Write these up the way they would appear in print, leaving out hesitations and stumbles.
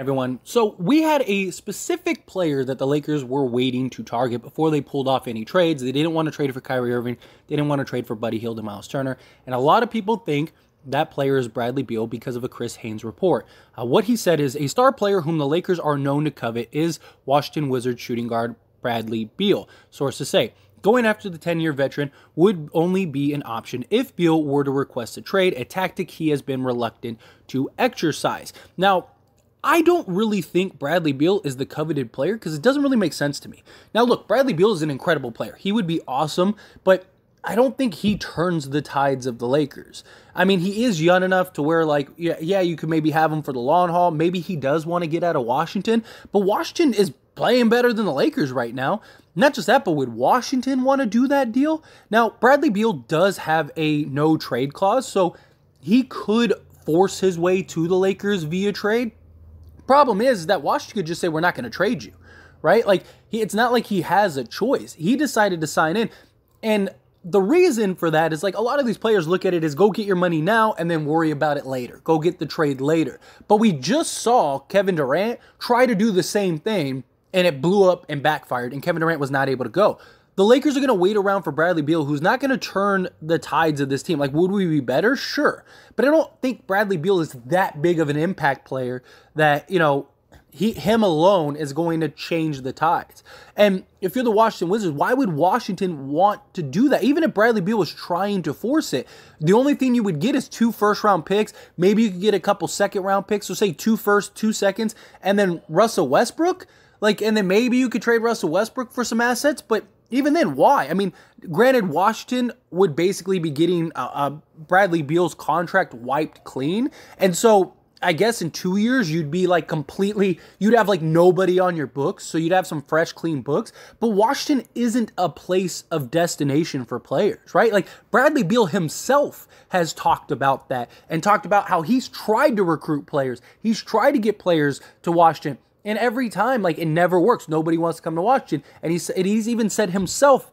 Everyone. So we had a specific player that the Lakers were waiting to target before they pulled off any trades. They didn't want to trade for Kyrie Irving. They didn't want to trade for Buddy Hield and Miles Turner. And a lot of people think that player is Bradley Beal because of a Chris Haynes report. What he said is a star player whom the Lakers are known to covet is Washington Wizards shooting guard Bradley Beal. Sources say going after the 10-year veteran would only be an option if Beal were to request a trade, a tactic he has been reluctant to exercise. Now, I don't really think Bradley Beal is the coveted player because it doesn't really make sense to me. Now, look, Bradley Beal is an incredible player. He would be awesome, but I don't think he turns the tides of the Lakers. I mean, he is young enough to where, like, yeah, you could maybe have him for the long haul. Maybe he does want to get out of Washington, but Washington is playing better than the Lakers right now. Not just that, but would Washington want to do that deal? Now, Bradley Beal does have a no trade clause, so he could force his way to the Lakers via trade. Problem is that Washington could just say, we're not going to trade you, right? Like, it's not like he has a choice. He decided to sign in. And the reason for that is, like, a lot of these players look at it as go get your money now and then worry about it later. Go get the trade later. But we just saw Kevin Durant try to do the same thing, and it blew up and backfired, and Kevin Durant was not able to go. The Lakers are going to wait around for Bradley Beal, who's not going to turn the tides of this team. Like, would we be better? Sure. But I don't think Bradley Beal is that big of an impact player that, you know, him alone is going to change the tides. And if you're the Washington Wizards, why would Washington want to do that? Even if Bradley Beal was trying to force it, the only thing you would get is 2 first-round picks. Maybe you could get a couple second-round picks. So say 2 first, 2 seconds, and then Russell Westbrook. Like, and then maybe you could trade Russell Westbrook for some assets, but even then, why? I mean, granted, Washington would basically be getting Bradley Beal's contract wiped clean. And so I guess in 2 years, you'd be like you'd have like nobody on your books. So you'd have some fresh, clean books. But Washington isn't a place of destination for players, right? Like Bradley Beal himself has talked about that and talked about how he's tried to recruit players. He's tried to get players to Washington. And every time, like, it never works. Nobody wants to come to Washington. And he's even said himself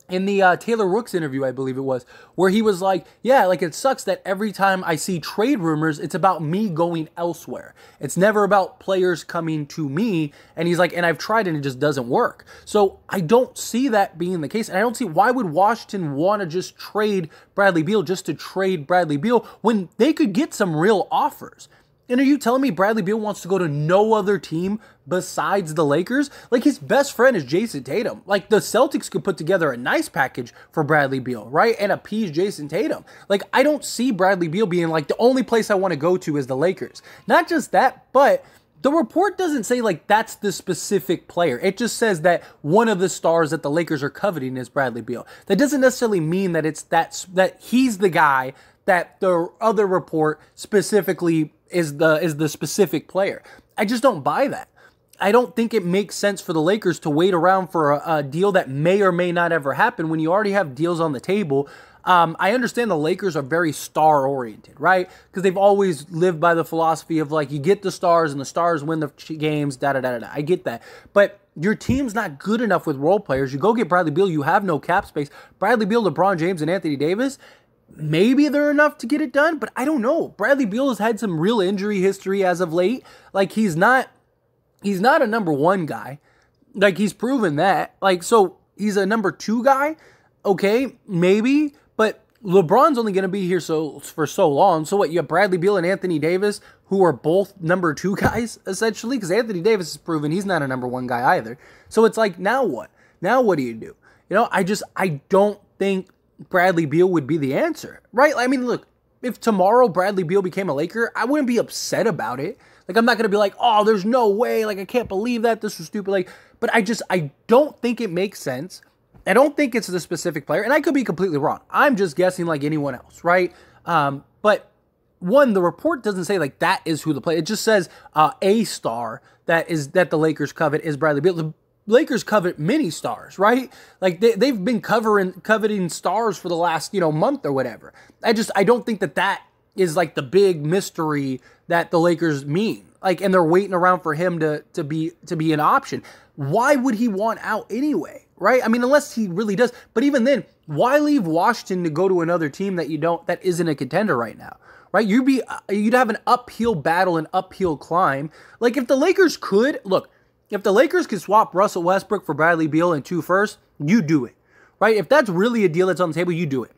in the Taylor Rooks interview, I believe it was, where he was like, yeah, like, it sucks that every time I see trade rumors, it's about me going elsewhere. It's never about players coming to me. And he's like, and I've tried and it just doesn't work. So I don't see that being the case. And I don't see why would Washington want to just trade Bradley Beal just to trade Bradley Beal when they could get some real offers. And are you telling me Bradley Beal wants to go to no other team besides the Lakers? Like, his best friend is Jason Tatum. Like, the Celtics could put together a nice package for Bradley Beal, right? And appease Jason Tatum. Like, I don't see Bradley Beal being like, the only place I want to go to is the Lakers. Not just that, but the report doesn't say, like, that's the specific player. It just says that one of the stars that the Lakers are coveting is Bradley Beal. That doesn't necessarily mean that it's that he's the guy that the other report specifically is the specific player. I just don't buy that. I don't think it makes sense for the Lakers to wait around for a deal that may or may not ever happen when you already have deals on the table. I understand the Lakers are very star-oriented, right? Because they've always lived by the philosophy of, like, you get the stars and the stars win the games, da-da-da-da-da. I get that. But your team's not good enough with role players. You go get Bradley Beal, you have no cap space. Bradley Beal, LeBron James, and Anthony Davis, maybe they're enough to get it done, but I don't know. Bradley Beal has had some real injury history as of late. Like, he's not a number 1 guy. Like, he's proven that. Like, so he's a number 2 guy. Okay, maybe, but LeBron's only going to be here for so long. So what, you have Bradley Beal and Anthony Davis, who are both number 2 guys, essentially, because Anthony Davis has proven he's not a number 1 guy either. So it's like, now what? Now what do? You know, I don't think Bradley Beal would be the answer, right? I mean, look, if tomorrow Bradley Beal became a Laker, I wouldn't be upset about it. Like, I'm not going to be like, oh, there's no way. Like, I can't believe that. This was stupid. Like, but I don't think it makes sense. I don't think it's the specific player. And I could be completely wrong. I'm just guessing like anyone else, right? But one, the report doesn't say like that is who the player. It just says a star that the Lakers covet is Bradley Beal. The Lakers covet many stars, right? Like they've been coveting stars for the last, month or whatever. I don't think that is like the big mystery that the Lakers mean. Like, and they're waiting around for him to be an option. Why would he want out anyway? Right? I mean, unless he really does. But even then, why leave Washington to go to another team that isn't a contender right now? Right? right? You'd have an uphill battle, an uphill climb. Like if the Lakers could, look, if the Lakers could swap Russell Westbrook for Bradley Beal and 2 firsts, you do it, right? If that's really a deal that's on the table, you do it.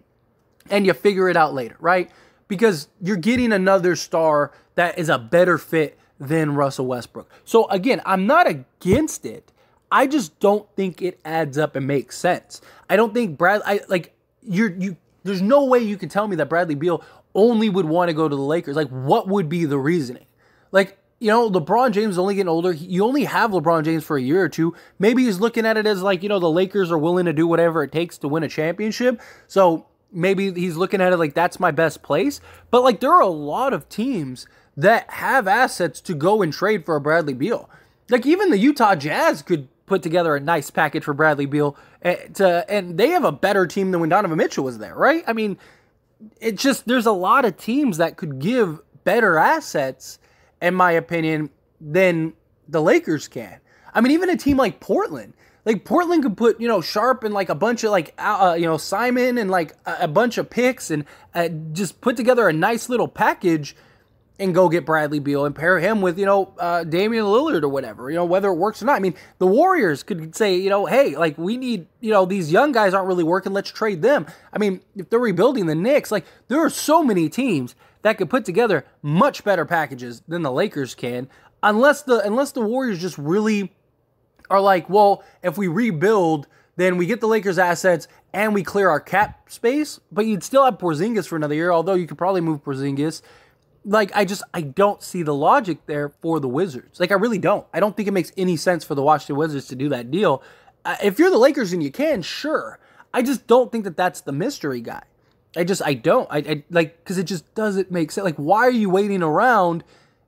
And you figure it out later, right? Because you're getting another star that is a better fit than Russell Westbrook. So again, I'm not against it. I just don't think it adds up and makes sense. I don't think there's no way you can tell me that Bradley Beal only would want to go to the Lakers. Like, what would be the reasoning? Like, LeBron James is only getting older. You only have LeBron James for a year or two. Maybe he's looking at it as like, the Lakers are willing to do whatever it takes to win a championship. So maybe he's looking at it like that's my best place. But like there are a lot of teams that have assets to go and trade for a Bradley Beal. Like even the Utah Jazz could put together a nice package for Bradley Beal. And they have a better team than when Donovan Mitchell was there, right? I mean, it's just there's a lot of teams that could give better assets, in my opinion, than the Lakers can. I mean, even a team like Portland. Like, Portland could put, Sharp and, like, a bunch of, like, Simon and, like, a bunch of picks and just put together a nice little package and go get Bradley Beal and pair him with, Damian Lillard or whatever, whether it works or not. I mean, the Warriors could say, hey, like, we need, these young guys aren't really working. Let's trade them. I mean, if they're rebuilding the Knicks, like, there are so many teams that could put together much better packages than the Lakers can, unless the Warriors just really are like, well, if we rebuild, then we get the Lakers assets and we clear our cap space, but you'd still have Porzingis for another year, although you could probably move Porzingis. Like, I don't see the logic there for the Wizards. Like, I really don't. I don't think it makes any sense for the Washington Wizards to do that deal. If you're the Lakers and you can, sure. I just don't think that that's the mystery guy. I don't. Because it just doesn't make sense. Like, why are you waiting around?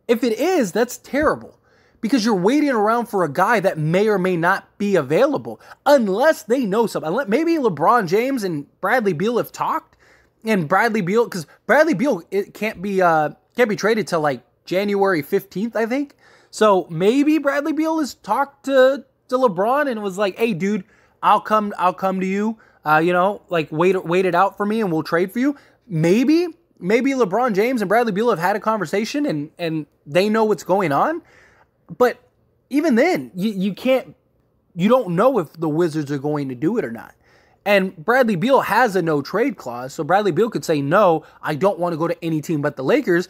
If it is, that's terrible. Because you're waiting around for a guy that may or may not be available. Unless they know something. Maybe LeBron James and Bradley Beal have talked. And Bradley Beal, because Bradley Beal it can't be traded till like January 15th, I think. So maybe Bradley Beal has talked to LeBron and was like, hey, dude, I'll come to you. Like wait it out for me and we'll trade for you. Maybe LeBron James and Bradley Beal have had a conversation and they know what's going on. But even then, you don't know if the Wizards are going to do it or not. And Bradley Beal has a no trade clause. So Bradley Beal could say, no, I don't want to go to any team but the Lakers.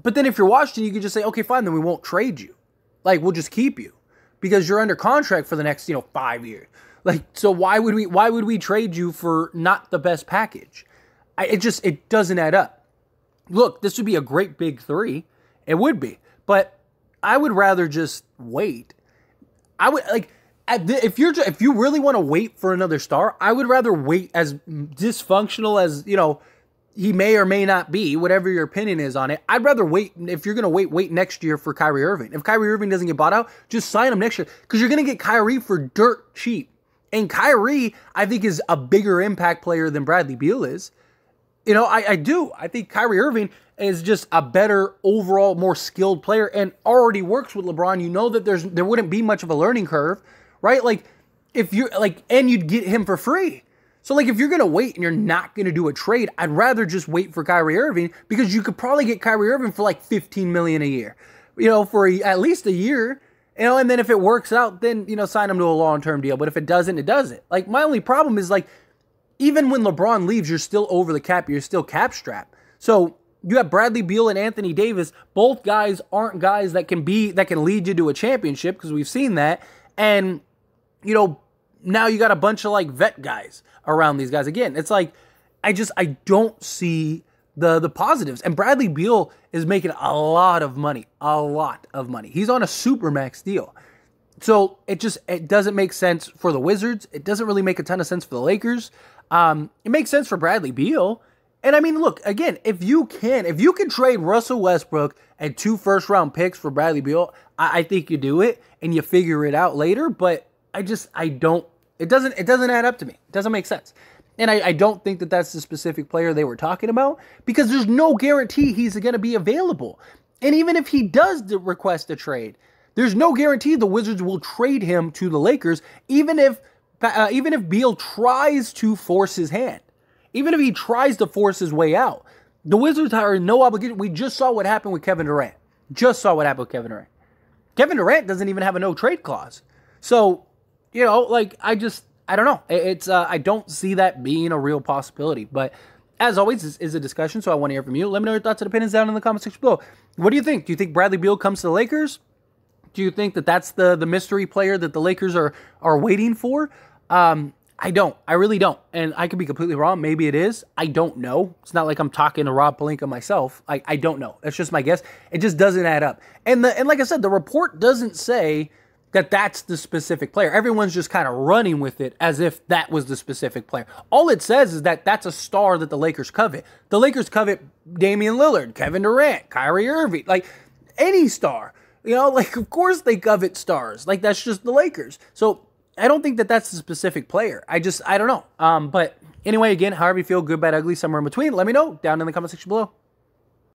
But then if you're Washington, you could just say, okay, fine, then we won't trade you. Like, we'll just keep you because you're under contract for the next, 5 years. Like, so why would we trade you for not the best package? It doesn't add up. Look, this would be a great big three. It would be, but I would rather just wait. I would if you really want to wait for another star, I would rather wait as dysfunctional as, he may or may not be, whatever your opinion is on it. I'd rather wait. If you're going to wait next year for Kyrie Irving. If Kyrie Irving doesn't get bought out, just sign him next year because you're going to get Kyrie for dirt cheap. And Kyrie, I think, is a bigger impact player than Bradley Beal is. I do. I think Kyrie Irving is just a better overall, more skilled player and already works with LeBron. You know that there wouldn't be much of a learning curve, right? Like if you're like, and you'd get him for free. So like if you're going to wait and you're not going to do a trade, I'd rather just wait for Kyrie Irving because you could probably get Kyrie Irving for like $15 million a year, for at least a year, and then if it works out, then, sign him to a long-term deal. But if it doesn't, it doesn't. Like my only problem is like, even when LeBron leaves, you're still over the cap. You're still cap strapped. So you have Bradley Beal and Anthony Davis. Both guys aren't guys that can lead you to a championship because we've seen that. And, now you got a bunch of like vet guys around these guys. Again, it's like, I don't see the positives. And Bradley Beal is making a lot of money. He's on a Supermax deal. So it doesn't make sense for the Wizards. It doesn't really make a ton of sense for the Lakers. It makes sense for Bradley Beal. And I mean, look, again, if you can trade Russell Westbrook and 2 first-round picks for Bradley Beal, I think you do it and you figure it out later. But it doesn't add up to me. It doesn't make sense. And I don't think that that's the specific player they were talking about because there's no guarantee he's going to be available. And even if he does request a trade, there's no guarantee the Wizards will trade him to the Lakers, even if Beal tries to force his hand. Even if he tries to force his way out, The Wizards are in no obligation. We just saw what happened with Kevin Durant. Just saw what happened with Kevin Durant. Kevin Durant doesn't even have a no-trade clause. So, like, I don't know. I don't see that being a real possibility. But as always, this is a discussion, so I want to hear from you. Let me know your thoughts and opinions down in the comment section below. What do you think? Do you think Bradley Beal comes to the Lakers? Do you think that that's the mystery player that the Lakers are waiting for? I don't. I really don't. And I could be completely wrong. Maybe it is. I don't know. It's not like I'm talking to Rob Pelinka myself. I don't know. That's just my guess. It just doesn't add up. And like I said, the report doesn't say that that's the specific player. Everyone's just kind of running with it as if that was the specific player. All it says is that that's a star that the Lakers covet. The Lakers covet Damian Lillard, Kevin Durant, Kyrie Irving, like any star. Like, of course they covet stars. Like, that's just the Lakers. So I don't think that that's the specific player. I don't know. But anyway, again, however you feel, good, bad, ugly, somewhere in between, let me know down in the comment section below.